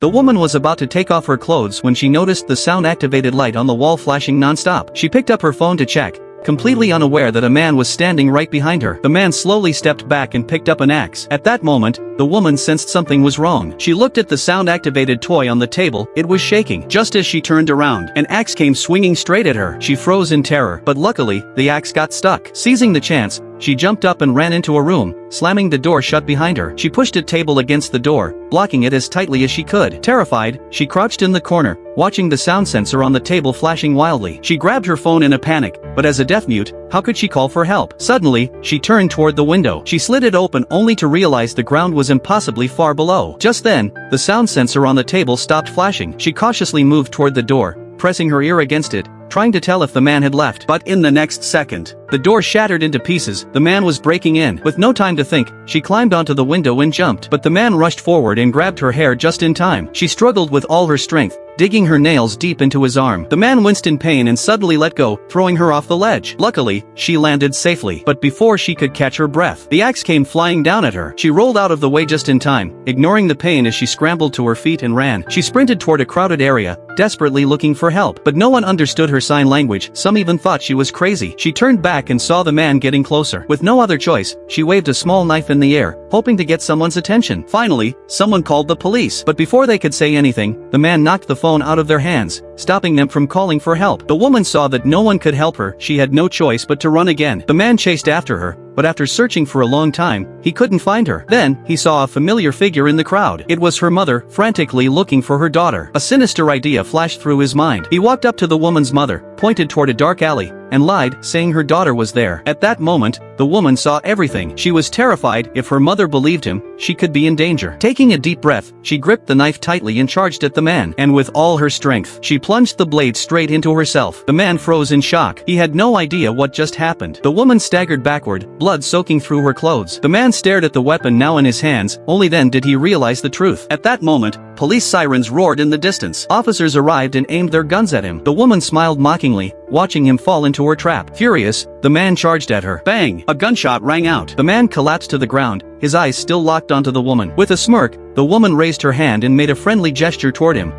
The woman was about to take off her clothes when she noticed the sound-activated light on the wall flashing non-stop. She picked up her phone to check, completely unaware that a man was standing right behind her. The man slowly stepped back and picked up an axe. At that moment, the woman sensed something was wrong. She looked at the sound-activated toy on the table. It was shaking. Just as she turned around, an axe came swinging straight at her. She froze in terror, but luckily, the axe got stuck. Seizing the chance, she jumped up and ran into a room, slamming the door shut behind her. She pushed a table against the door, blocking it as tightly as she could. Terrified, she crouched in the corner, watching the sound sensor on the table flashing wildly. She grabbed her phone in a panic, but as a deaf mute, how could she call for help? Suddenly, she turned toward the window. She slid it open only to realize the ground was impossibly far below. Just then, the sound sensor on the table stopped flashing. She cautiously moved toward the door, pressing her ear against it, trying to tell if the man had left. But in the next second, the door shattered into pieces. The man was breaking in. With no time to think, she climbed onto the window and jumped. But the man rushed forward and grabbed her hair just in time. She struggled with all her strength, digging her nails deep into his arm. The man winced in pain and suddenly let go, throwing her off the ledge. Luckily, she landed safely. But before she could catch her breath, the axe came flying down at her. She rolled out of the way just in time, ignoring the pain as she scrambled to her feet and ran. She sprinted toward a crowded area, desperately looking for help. But no one understood her sign language. Some even thought she was crazy. She turned back and saw the man getting closer. With no other choice, she waved a small knife in the air, hoping to get someone's attention. Finally, someone called the police. But before they could say anything, the man knocked the phone out of their hands, stopping them from calling for help. The woman saw that no one could help her. She had no choice but to run again. The man chased after her, but after searching for a long time, he couldn't find her. Then, he saw a familiar figure in the crowd. It was her mother, frantically looking for her daughter. A sinister idea flashed through his mind. He walked up to the woman's mother, pointed toward a dark alley, and lied, saying her daughter was there. At that moment, the woman saw everything. She was terrified. If her mother believed him, she could be in danger. Taking a deep breath, she gripped the knife tightly and charged at the man. And with all her strength, she plunged the blade straight into herself. The man froze in shock. He had no idea what just happened. The woman staggered backward, blood soaking through her clothes. The man stared at the weapon now in his hands. Only then did he realize the truth. At that moment, police sirens roared in the distance. Officers arrived and aimed their guns at him. The woman smiled mockingly, watching him fall into her trap. Furious, the man charged at her. Bang! A gunshot rang out. The man collapsed to the ground, his eyes still locked onto the woman. With a smirk, the woman raised her hand and made a friendly gesture toward him,